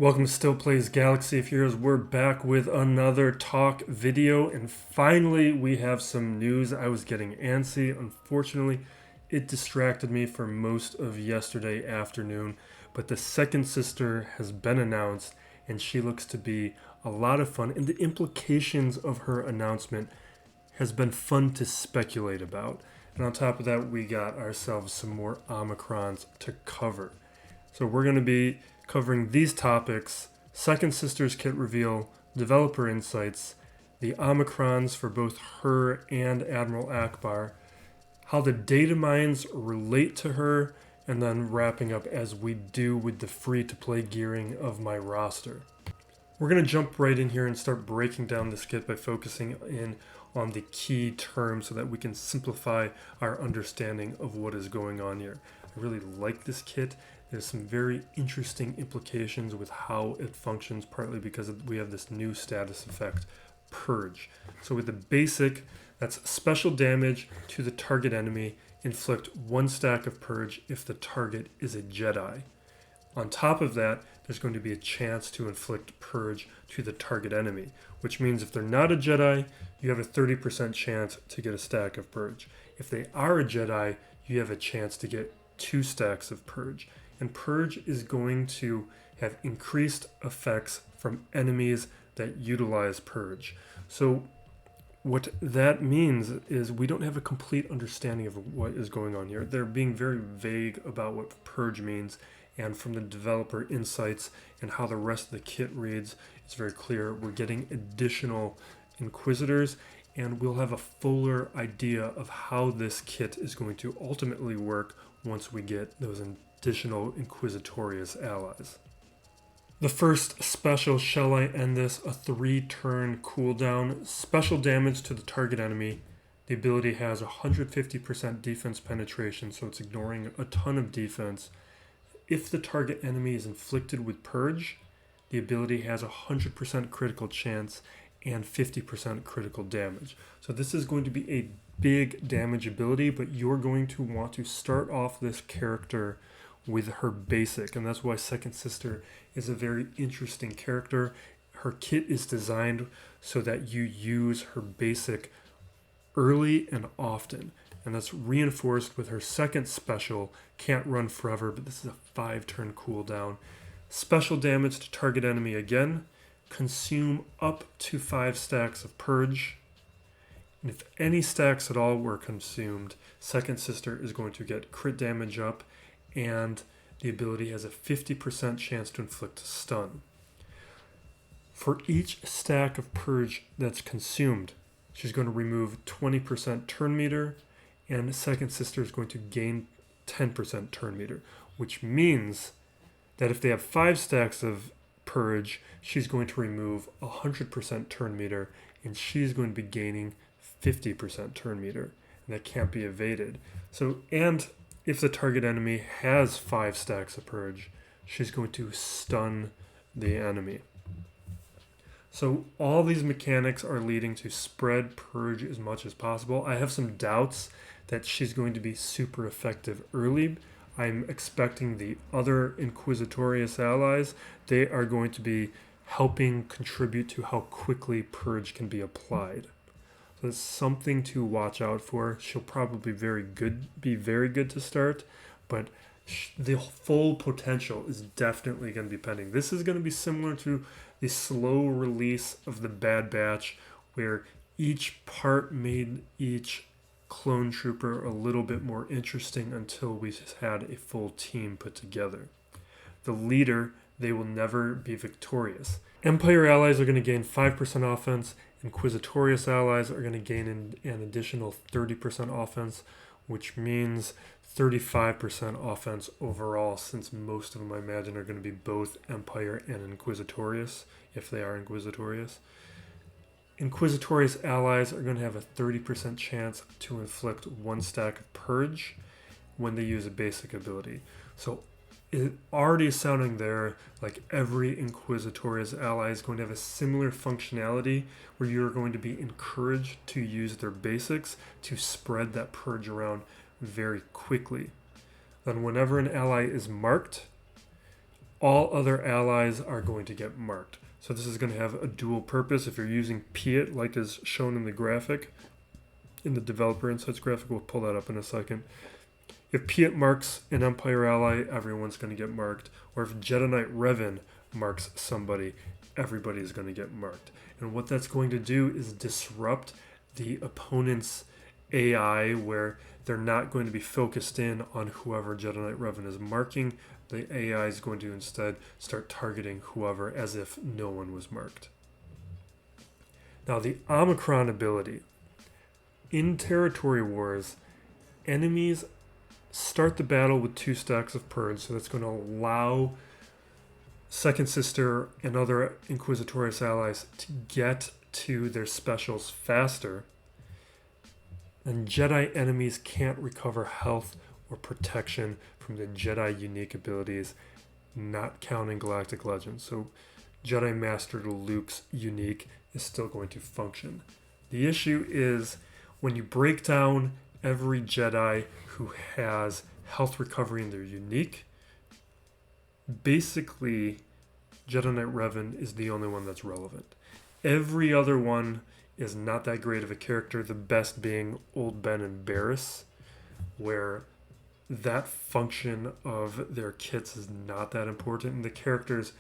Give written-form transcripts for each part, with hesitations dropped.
Welcome to Still Plays Galaxy of Heroes. We're back with another talk video, and finally we have some news. I was getting antsy. Unfortunately, it distracted me for most of yesterday afternoon, but the second sister has been announced, and she looks to be a lot of fun, and the implications of her announcement has been fun to speculate about. And on top of that, we got ourselves some more Omicrons to cover. So we're going to be covering these topics: Second Sister's kit reveal, developer insights, the Omicrons for both her and Admiral Ackbar, how the datamines relate to her, and then wrapping up as we do with the free-to-play gearing of my roster. We're going to jump right in here and start breaking down this kit by focusing in on the key terms so that we can simplify our understanding of what is going on here. I really like this kit. There's some very interesting implications with how it functions, partly because we have this new status effect, Purge. So with the basic, that's special damage to the target enemy, inflict 1 stack of Purge if the target is a Jedi. On top of that, there's going to be a chance to inflict Purge to the target enemy, which means if they're not a Jedi, you have a 30% chance to get a stack of Purge. If they are a Jedi, you have a chance to get 2 stacks of Purge. And Purge is going to have increased effects from enemies that utilize Purge. So what that means is we don't have a complete understanding of what is going on here. They're being very vague about what Purge means, and from the developer insights and how the rest of the kit reads, it's very clear we're getting additional Inquisitors, and we'll have a fuller idea of how this kit is going to ultimately work once we get those additional Inquisitorious allies. The first special, Shall I End This? A 3-turn cooldown. Special damage to the target enemy. The ability has 150% defense penetration, so it's ignoring a ton of defense. If the target enemy is inflicted with Purge, the ability has 100% critical chance and 50% critical damage. So this is going to be a big damage ability, but you're going to want to start off this character with her basic, and that's why Second Sister is a very interesting character. Her kit is designed so that you use her basic early and often, and that's reinforced with her second special, Can't Run Forever, but this is a 5-turn cooldown. Special damage to target enemy again, consume up to 5 stacks of Purge, and if any stacks at all were consumed, Second Sister is going to get crit damage up, and the ability has a 50% chance to inflict stun. For each stack of Purge that's consumed, she's going to remove 20% turn meter, and Second Sister is going to gain 10% turn meter, which means that if they have 5 stacks of Purge, she's going to remove 100% turn meter, and she's going to be gaining 50% turn meter, and that can't be evaded. So, and if the target enemy has 5 stacks of Purge, she's going to stun the enemy. So all these mechanics are leading to spread Purge as much as possible. I have some doubts that she's going to be super effective early. I'm expecting the other Inquisitorious allies, they are going to be helping contribute to how quickly Purge can be applied. So it's something to watch out for. She'll probably be very good to start, but the full potential is definitely going to be pending. This is going to be similar to the slow release of the Bad Batch, where each part made each clone trooper a little bit more interesting until we had a full team put together. The leader, they will never be victorious. Empire allies are going to gain 5% offense. Inquisitorious allies are going to gain an additional 30% offense, which means 35% offense overall, since most of them, I imagine, are going to be both Empire and Inquisitorious, if they are Inquisitorious. Inquisitorious allies are going to have a 30% chance to inflict 1 stack of Purge when they use a basic ability. So it already is sounding there like every Inquisitorious ally is going to have a similar functionality where you're going to be encouraged to use their basics to spread that Purge around very quickly. Then whenever an ally is marked, all other allies are going to get marked. So this is going to have a dual purpose. If you're using Piet, like is shown in the graphic, in the developer insights graphic, we'll pull that up in a second. If Piet marks an Empire ally, everyone's going to get marked. Or if Jedi Knight Revan marks somebody, everybody is going to get marked. And what that's going to do is disrupt the opponent's AI, where they're not going to be focused in on whoever Jedi Knight Revan is marking. The AI is going to instead start targeting whoever as if no one was marked. Now the Omicron ability. In territory wars, enemies start the battle with 2 stacks of purge, so that's going to allow Second Sister and other Inquisitorious allies to get to their specials faster. And Jedi enemies can't recover health or protection from the Jedi unique abilities, not counting Galactic Legends. So Jedi Master Luke's unique is still going to function. The issue is when you break down every Jedi who has health recovery in their unique, basically Jedi Knight Revan is the only one that's relevant. Every other one is not that great of a character, the best being Old Ben and Barriss, where that function of their kits is not that important, and the characters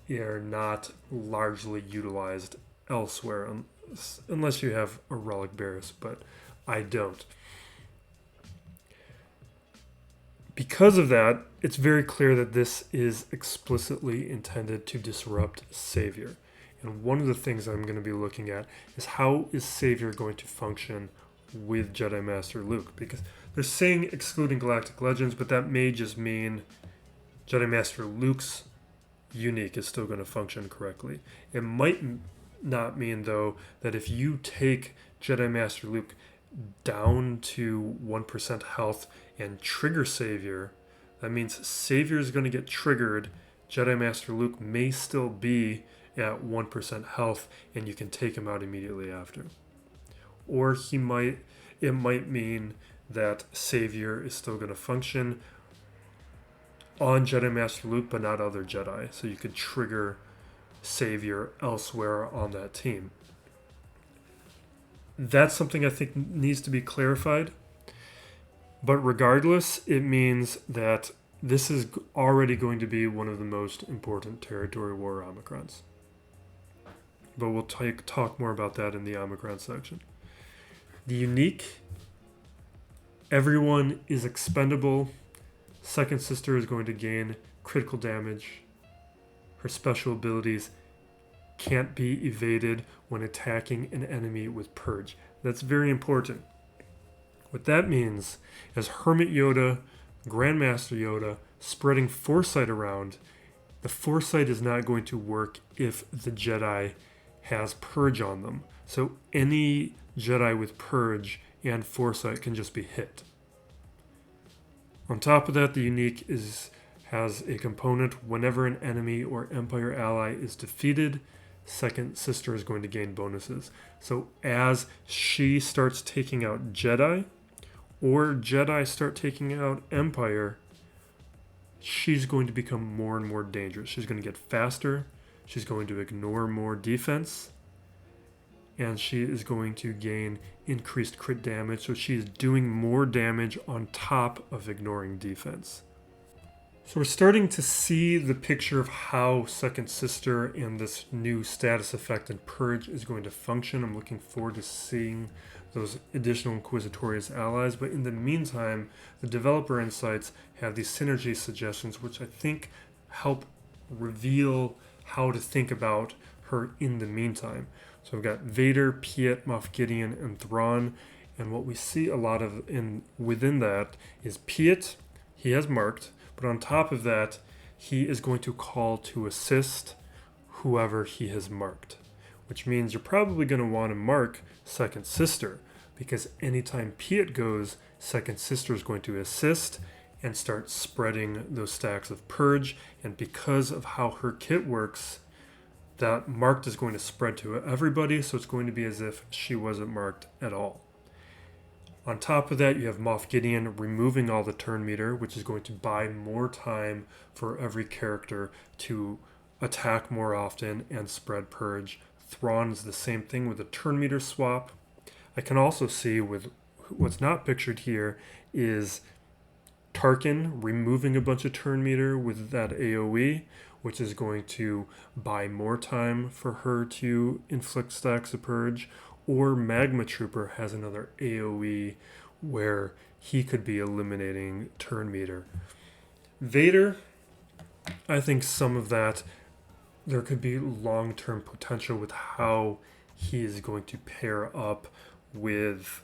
are not largely utilized elsewhere, unless you have a Relic Barriss, but I don't. Because of that, it's very clear that this is explicitly intended to disrupt Savior. And one of the things I'm going to be looking at is how is Savior going to function with Jedi Master Luke? Because they're saying excluding Galactic Legends, but that may just mean Jedi Master Luke's unique is still going to function correctly. It might not mean, though, that if you take Jedi Master Luke down to 1% health and trigger Savior, that means Savior is going to get triggered. Jedi Master Luke may still be at 1% health, and you can take him out immediately after. Or it might mean that Savior is still going to function on Jedi Master Luke, but not other Jedi. So you could trigger Savior elsewhere on that team. That's something I think needs to be clarified. But regardless, it means that this is already going to be one of the most important territory war Omicrons. But we'll talk more about that in the Omicron section. The unique, everyone is expendable. Second Sister is going to gain critical damage. Her special abilities can't be evaded when attacking an enemy with Purge. That's very important. What that means is Hermit Yoda, Grandmaster Yoda, spreading Foresight around. The Foresight is not going to work if the Jedi has Purge on them. So any Jedi with Purge and Foresight can just be hit. On top of that, the unique has a component whenever an enemy or Empire ally is defeated, Second Sister is going to gain bonuses. So as she starts taking out Jedi, or Jedi start taking out Empire, she's going to become more and more dangerous. She's going to get faster, she's going to ignore more defense, and she is going to gain increased crit damage, so she's doing more damage on top of ignoring defense. So we're starting to see the picture of how Second Sister and this new status effect and Purge is going to function. I'm looking forward to seeing those additional Inquisitorious allies, but in the meantime, the developer insights have these synergy suggestions, which I think help reveal how to think about her in the meantime. So we've got Vader, Piet, Moff Gideon, and Thrawn, and what we see a lot of within that is Piet, he has marked, but on top of that, he is going to call to assist whoever he has marked, which means you're probably going to want to mark Second Sister, because anytime Piet goes, Second Sister is going to assist and start spreading those stacks of Purge, and because of how her kit works, that marked is going to spread to everybody, so it's going to be as if she wasn't marked at all. On top of that, you have Moff Gideon removing all the turn meter, which is going to buy more time for every character to attack more often and spread purge. Thrawn is the same thing with a turn meter swap. I can also see with what's not pictured here is Tarkin removing a bunch of turn meter with that AoE, which is going to buy more time for her to inflict stacks of purge. Or Magma Trooper has another AoE where he could be eliminating turn meter. Vader, I think some of that, there could be long-term potential with how he is going to pair up with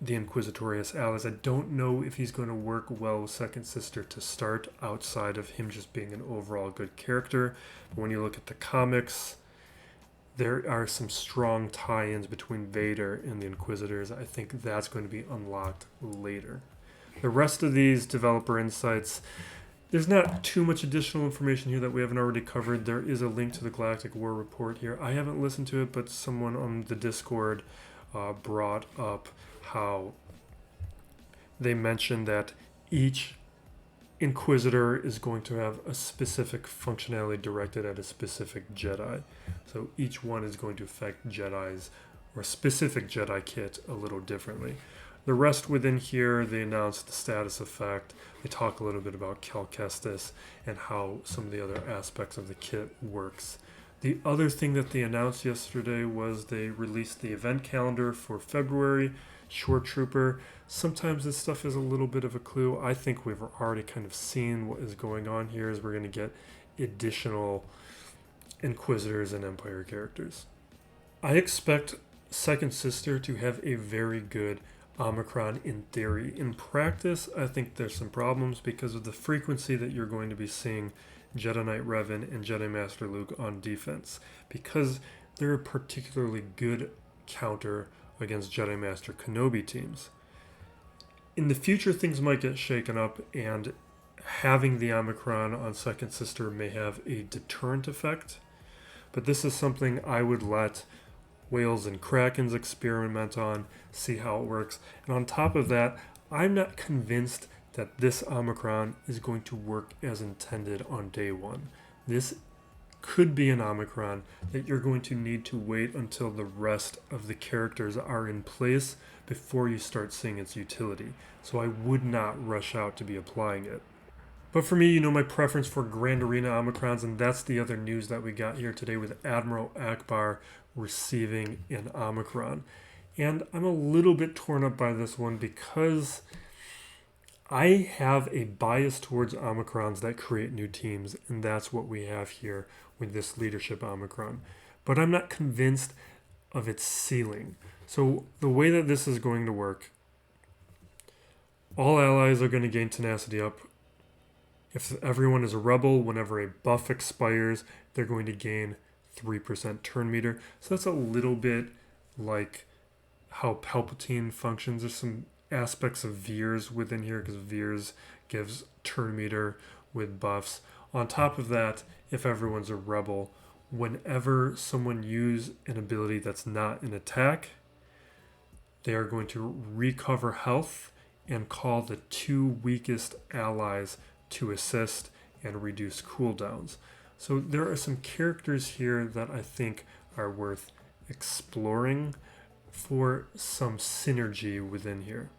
the Inquisitorious allies. I don't know if he's going to work well with Second Sister to start, outside of him just being an overall good character. But when you look at the comics, there are some strong tie-ins between Vader and the Inquisitors. I think that's going to be unlocked later. The rest of these developer insights, there's not too much additional information here that we haven't already covered. There is a link to the Galactic War report here. I haven't listened to it, but someone on the Discord brought up how they mentioned that each Inquisitor is going to have a specific functionality directed at a specific Jedi. So each one is going to affect Jedis or a specific Jedi kit a little differently. The rest within here, they announced the status effect. They talk a little bit about Cal Kestis and how some of the other aspects of the kit works. The other thing that they announced yesterday was they released the event calendar for February. Short Trooper. Sometimes this stuff is a little bit of a clue. I think we've already kind of seen what is going on here, is we're going to get additional Inquisitors and Empire characters. I expect Second Sister to have a very good Omicron in theory. In practice, I think there's some problems because of the frequency that you're going to be seeing Jedi Knight Revan and Jedi Master Luke on defense, because they're a particularly good counter against Jedi Master Kenobi teams. In the future, things might get shaken up, and having the Omicron on Second Sister may have a deterrent effect, but this is something I would let Whales and Krakens experiment on, see how it works. And on top of that, I'm not convinced that this Omicron is going to work as intended on day one. This could be an Omicron that you're going to need to wait until the rest of the characters are in place before you start seeing its utility. So I would not rush out to be applying it. But for me, you know my preference for Grand Arena Omicrons, and that's the other news that we got here today with Admiral Ackbar receiving an Omicron. And I'm a little bit torn up by this one because I have a bias towards Omicrons that create new teams, and that's what we have here with this leadership Omicron. But I'm not convinced of its ceiling. So the way that this is going to work, all allies are going to gain tenacity up. If everyone is a rebel, whenever a buff expires, they're going to gain 3% turn meter. So that's a little bit like how Palpatine functions. There's some aspects of Veers within here because Veers gives turn meter with buffs. On top of that, if everyone's a rebel, whenever someone uses an ability that's not an attack, they are going to recover health and call the 2 weakest allies to assist and reduce cooldowns. So there are some characters here that I think are worth exploring for some synergy within here.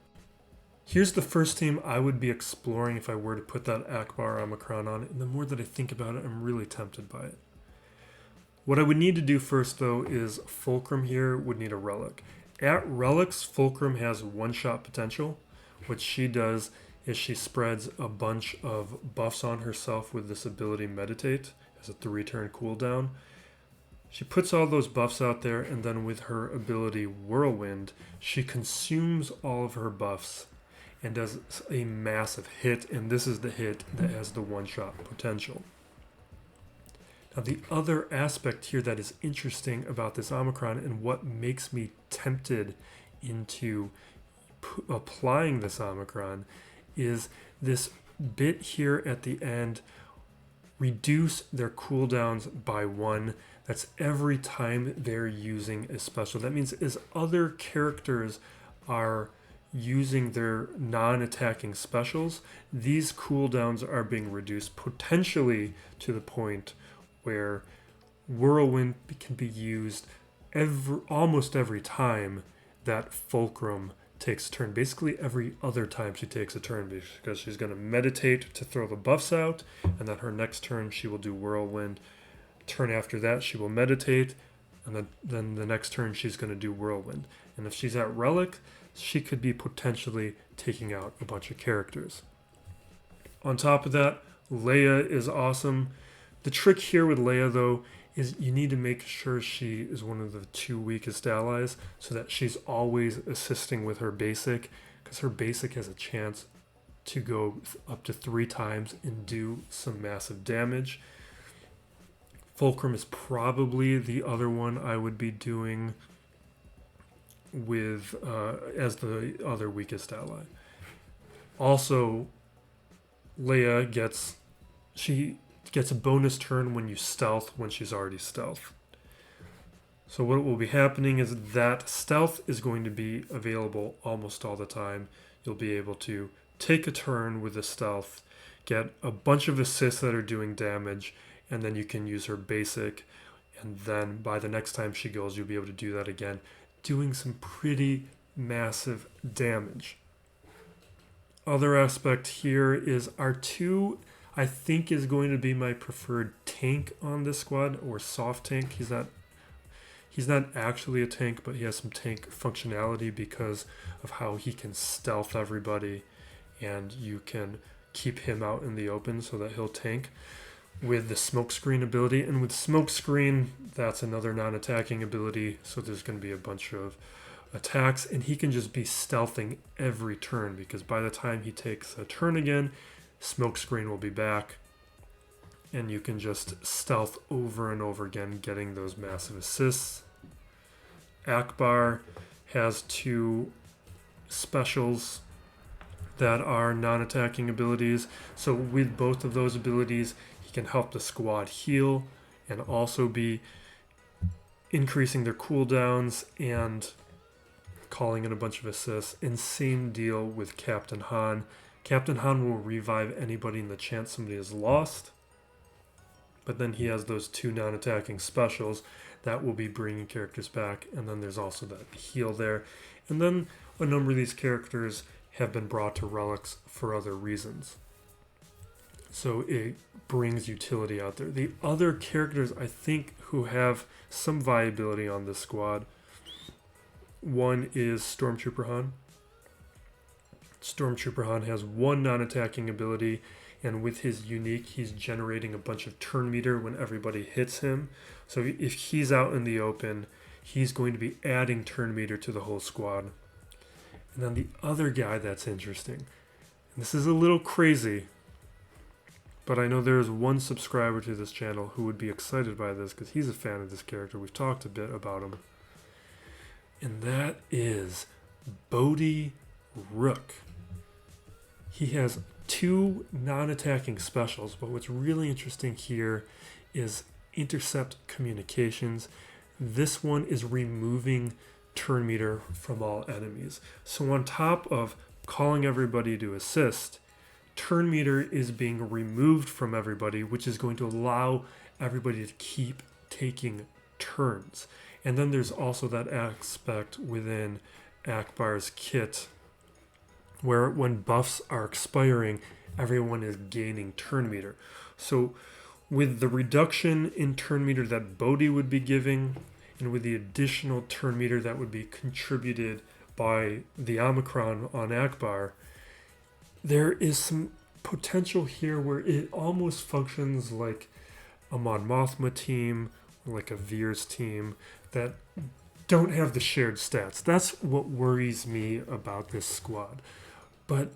Here's the first team I would be exploring if I were to put that Ackbar Omicron on, and the more that I think about it, I'm really tempted by it. What I would need to do first, though, is Fulcrum here would need a relic. At relics, Fulcrum has one-shot potential. What she does is she spreads a bunch of buffs on herself with this ability Meditate as a 3-turn cooldown. She puts all those buffs out there, and then with her ability Whirlwind, she consumes all of her buffs and does a massive hit, and this is the hit that has the one-shot potential. Now, the other aspect here that is interesting about this Omicron and what makes me tempted into applying this Omicron is this bit here at the end, reduce their cooldowns by 1. That's every time they're using a special. That means as other characters are using their non-attacking specials, these cooldowns are being reduced potentially to the point where Whirlwind can be used almost every time that Fulcrum takes a turn. Basically every other time she takes a turn, because she's going to meditate to throw the buffs out, and then her next turn she will do Whirlwind. Turn after that she will meditate, and then the next turn she's going to do Whirlwind. And if she's at Relic, she could be potentially taking out a bunch of characters. On top of that, Leia is awesome. The trick here with Leia, though, is you need to make sure she is one of the 2 weakest allies, so that she's always assisting with her basic, because her basic has a chance to go up to 3 times and do some massive damage. Fulcrum is probably the other one I would be doing with as the other weakest ally. Also, Leia gets a bonus turn when you stealth when she's already stealth. So what will be happening is that stealth is going to be available almost all the time. You'll be able to take a turn with the stealth, get a bunch of assists that are doing damage, and then you can use her basic, and then by the next time she goes, you'll be able to do that again, doing some pretty massive damage. Other aspect here is R2, I think, is going to be my preferred tank on this squad, or soft tank. He's not actually a tank, but he has some tank functionality because of how he can stealth everybody, and you can keep him out in the open so that he'll tank with the smokescreen ability. And with smokescreen, that's another non-attacking ability, so there's going to be a bunch of attacks, and he can just be stealthing every turn, because by the time he takes a turn again, smokescreen will be back, and you can just stealth over and over again, getting those massive assists. Ackbar has 2 specials that are non-attacking abilities, so with both of those abilities, he can help the squad heal and also be increasing their cooldowns and calling in a bunch of assists. And same deal with Captain Han. Captain Han will revive anybody in the chance somebody is lost, but then he has those 2 non-attacking specials that will be bringing characters back, and then there's also that heal there. And then a number of these characters have been brought to relics for other reasons, so it brings utility out there. The other characters I think who have some viability on this squad, one is Stormtrooper Han. Stormtrooper Han has 1 non-attacking ability, and with his unique, he's generating a bunch of turn meter when everybody hits him. So if he's out in the open, he's going to be adding turn meter to the whole squad. And then the other guy that's interesting, and this is a little crazy, but I know there is one subscriber to this channel who would be excited by this because he's a fan of this character. We've talked a bit about him. And that is Bodhi Rook. He has 2 non-attacking specials, but what's really interesting here is intercept communications. This one is removing turn meter from all enemies. So on top of calling everybody to assist, turn meter is being removed from everybody, which is going to allow everybody to keep taking turns. And then there's also that aspect within Ackbar's kit where when buffs are expiring, everyone is gaining turn meter. So with the reduction in turn meter that Bodhi would be giving, and with the additional turn meter that would be contributed by the Omicron on Ackbar, there is some potential here where it almost functions like a Mon Mothma team, or like a Veers team, that don't have the shared stats. That's what worries me about this squad. But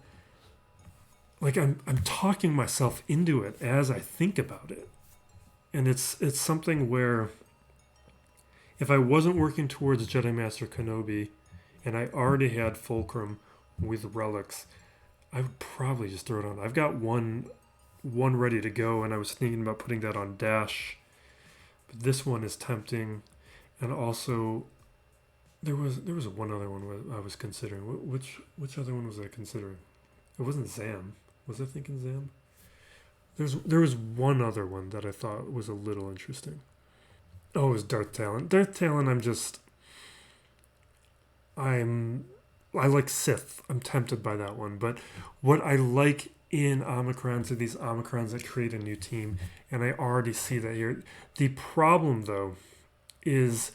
like I'm talking myself into it as I think about it. And it's something where if I wasn't working towards Jedi Master Kenobi and I already had Fulcrum with relics, I would probably just throw it on. I've got one ready to go, and I was thinking about putting that on Dash. But this one is tempting. And also There was one other one I was considering. Which other one was I considering? It wasn't Zam. Was I thinking Zam? There was one other one that I thought was a little interesting. Oh, it was Darth Talon. Darth Talon. I'm I like Sith. I'm tempted by that one. But what I like in Omicrons are these Omicrons that create a new team, and I already see that here. The problem though is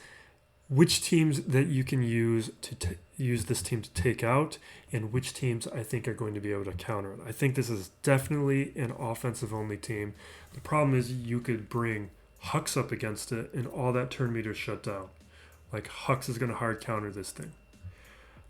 which teams that you can use to use this team to take out, and which teams I think are going to be able to counter it. I think this is definitely an offensive only team. The problem is you could bring Hux up against it, and all that turn meter shut down. Like Hux is going to hard counter this thing.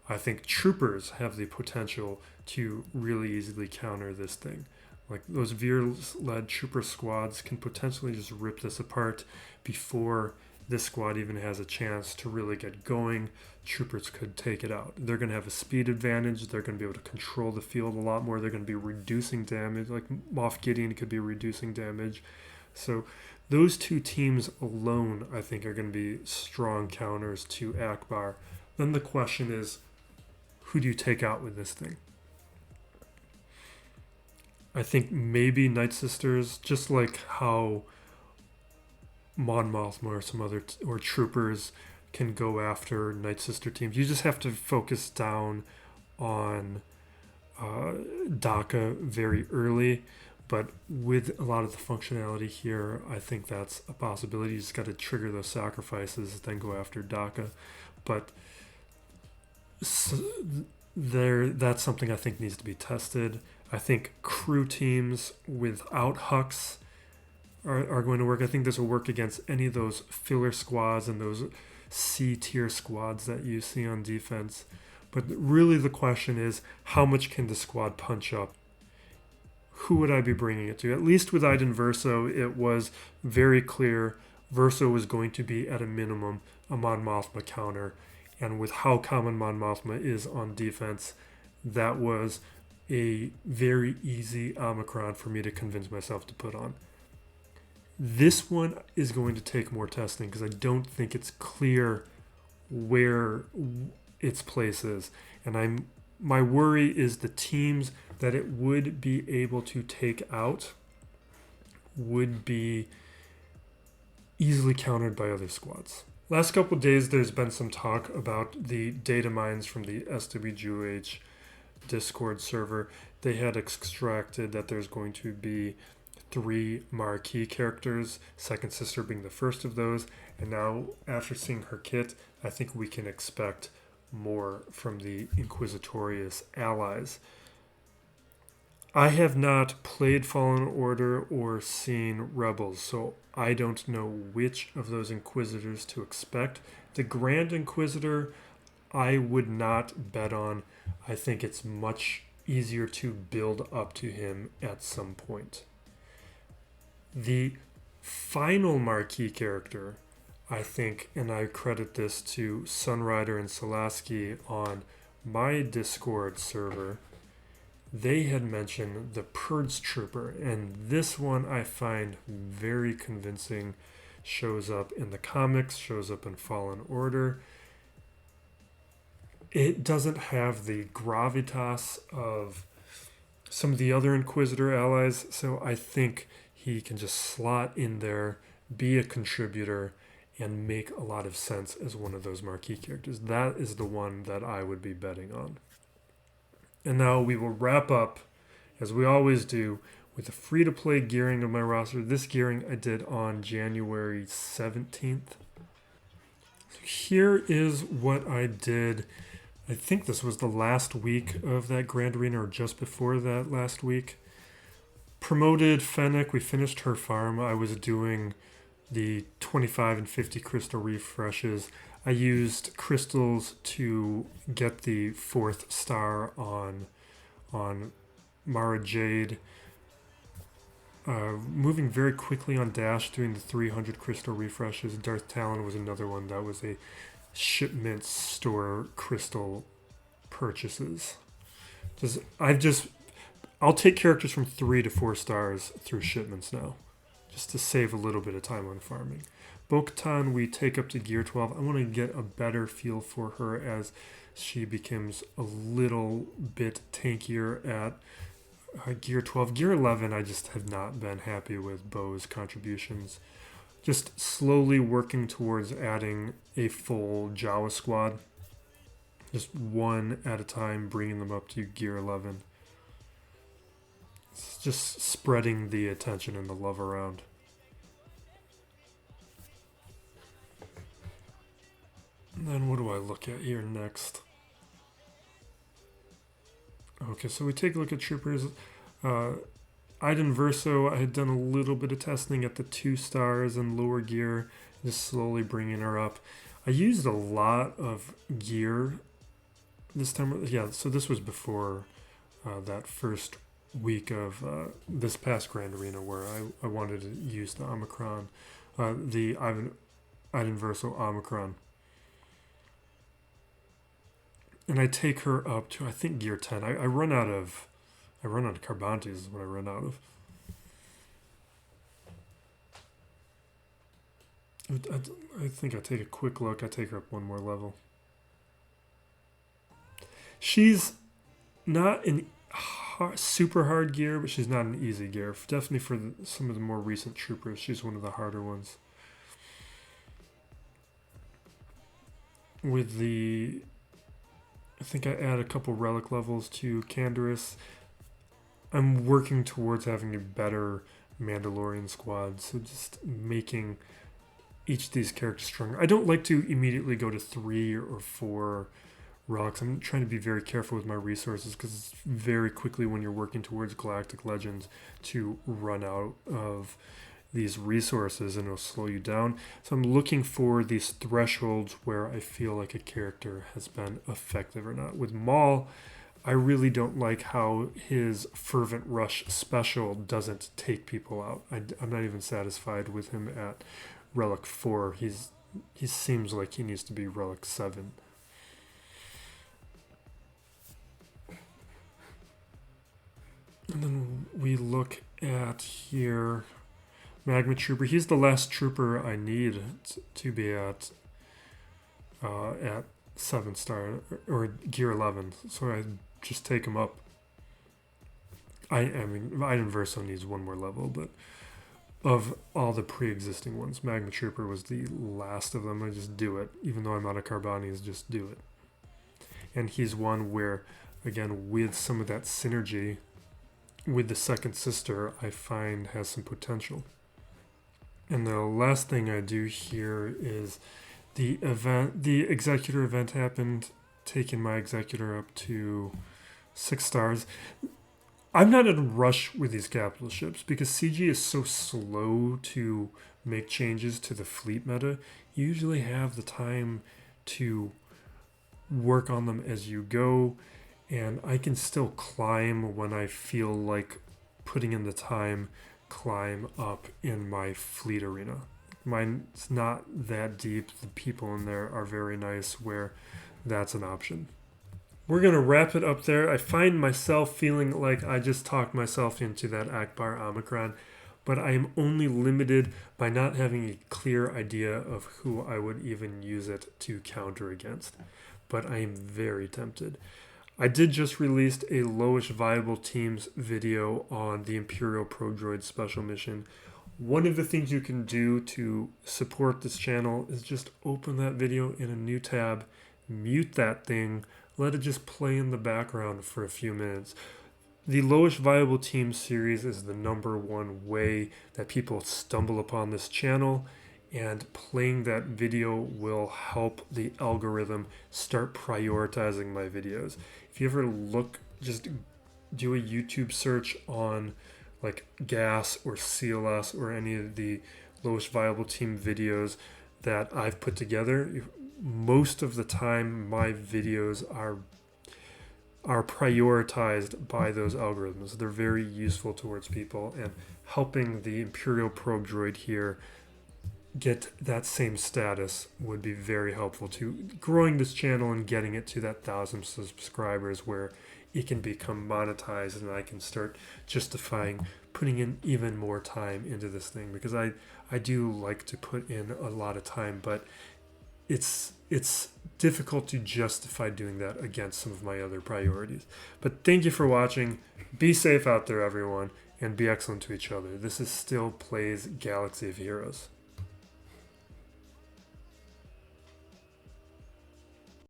I think troopers have the potential to really easily counter this thing. Like those Veer-led trooper squads can potentially just rip this apart before this squad even has a chance to really get going. Troopers could take it out. They're going to have a speed advantage. They're going to be able to control the field a lot more. They're going to be reducing damage. Like Moff Gideon could be reducing damage. So those two teams alone, I think, are going to be strong counters to Ackbar. Then the question is, who do you take out with this thing? I think maybe Night Sisters, just like how Mon Mothma or some other or troopers can go after Night Sister teams. You just have to focus down on DACA very early, but with a lot of the functionality here, I think that's a possibility. You just got to trigger those sacrifices, then go after DACA. But that's something I think needs to be tested. I think crew teams without Hux are going to work. I think this will work against any of those filler squads and those C tier squads that you see on defense. But really the question is, how much can the squad punch up? Who would I be bringing it to? At least with Iden Verso, it was very clear Verso was going to be at a minimum a Mon Mothma counter. And with how common Mon Mothma is on defense, that was a very easy Omicron for me to convince myself to put on. This one is going to take more testing because I don't think it's clear where its place is. And my worry is the teams that it would be able to take out would be easily countered by other squads. Last couple of days, there's been some talk about the data mines from the SWGOH Discord server. They had extracted that there's going to be 3 Marquee characters, Second Sister being the first of those. And now, after seeing her kit, I think we can expect more from the Inquisitorious allies. I have not played Fallen Order or seen Rebels, so I don't know which of those Inquisitors to expect. The Grand Inquisitor, I would not bet on. I think it's much easier to build up to him at some point. The final Marquee character, I think, and I credit this to Sunrider and Solaski on my Discord server, they had mentioned the Purge Trooper, and this one I find very convincing. Shows up in the comics, shows up in Fallen Order. It doesn't have the gravitas of some of the other Inquisitor allies, so I think he can just slot in there, be a contributor, and make a lot of sense as one of those Marquee characters. That is the one that I would be betting on. And now we will wrap up, as we always do, with a free-to-play gearing of my roster. This gearing I did on January 17th. So here is what I did. I think this was the last week of that Grand Arena, or just before that last week. Promoted Fennec. We finished her farm. I was doing the 25 and 50 crystal refreshes. I used crystals to get the 4th star on Mara Jade. Moving very quickly on Dash, doing the 300 crystal refreshes. Darth Talon was another one that was a shipment store crystal purchases. I'll take characters from 3 to 4 stars through shipments now, just to save a little bit of time on farming. Bo-Katan we take up to Gear 12. I want to get a better feel for her as she becomes a little bit tankier at Gear 12. Gear 11, I just have not been happy with Bo's contributions. Just slowly working towards adding a full Jawa squad. Just one at a time, bringing them up to Gear 11. It's just spreading the attention and the love around. And then what do I look at here next? Okay, so we take a look at troopers. Iden Verso, I had done a little bit of testing at the 2 stars and lower gear, just slowly bringing her up. I used a lot of gear this time. Yeah, so this was before that first week of this past Grand Arena where I wanted to use the Omicron, the Iden Verso Omicron. And I take her up to, I think, Gear 10. I run out of Carbantes is what I run out of. I think I take a quick look. I take her up one more level. She's not in super hard gear, but she's not an easy gear. Definitely for some of the more recent troopers, she's one of the harder ones. With the... I think I add a couple relic levels to Canderous. I'm working towards having a better Mandalorian squad, so just making each of these characters stronger. I don't like to immediately go to 3 or 4 relics. I'm trying to be very careful with my resources because it's very quickly when you're working towards Galactic Legends to run out of these resources and it'll slow you down. So I'm looking for these thresholds where I feel like a character has been effective or not. With Maul, I really don't like how his Fervent Rush special doesn't take people out. I'm not even satisfied with him at Relic 4. He seems like he needs to be Relic 7. And then we look at here... Magma Trooper. He's the last trooper I need to be at 7 star or Gear 11. So I just take him up. I mean, Iden Verso needs one more level, but of all the pre-existing ones, Magma Trooper was the last of them. I just do it. Even though I'm out of Carbanes, just do it. And he's one where, again, with some of that synergy with the second sister, I find has some potential. And the last thing I do here is the Executor event happened, taking my Executor up to 6 stars. I'm not in a rush with these capital ships because CG is so slow to make changes to the fleet meta. You usually have the time to work on them as you go, and I can still climb when I feel like putting in the time climb up in my fleet arena. Mine's not that deep. The people in there are very nice where that's an option. We're going to wrap it up there. I find myself feeling like I just talked myself into that Ackbar Omicron, but I am only limited by not having a clear idea of who I would even use it to counter against. But I am very tempted. I did just release a lowest viable teams video on the Imperial Prodroid special mission. One of the things you can do to support this channel is just open that video in a new tab, mute that thing, let it just play in the background for a few minutes. The lowest viable team series is the #1 way that people stumble upon this channel, and playing that video will help the algorithm start prioritizing my videos. If you ever look, just do a YouTube search on like GAS or CLS or any of the lowest viable team videos that I've put together, most of the time my videos are prioritized by those algorithms. They're very useful towards people, and helping the Imperial Probe Droid here get that same status would be very helpful to growing this channel and getting it to that 1,000 subscribers where it can become monetized and I can start justifying putting in even more time into this thing, because I do like to put in a lot of time, but it's difficult to justify doing that against some of my other priorities. But thank you for watching. Be safe out there, everyone, and be excellent to each other. This is still Plays Galaxy of Heroes.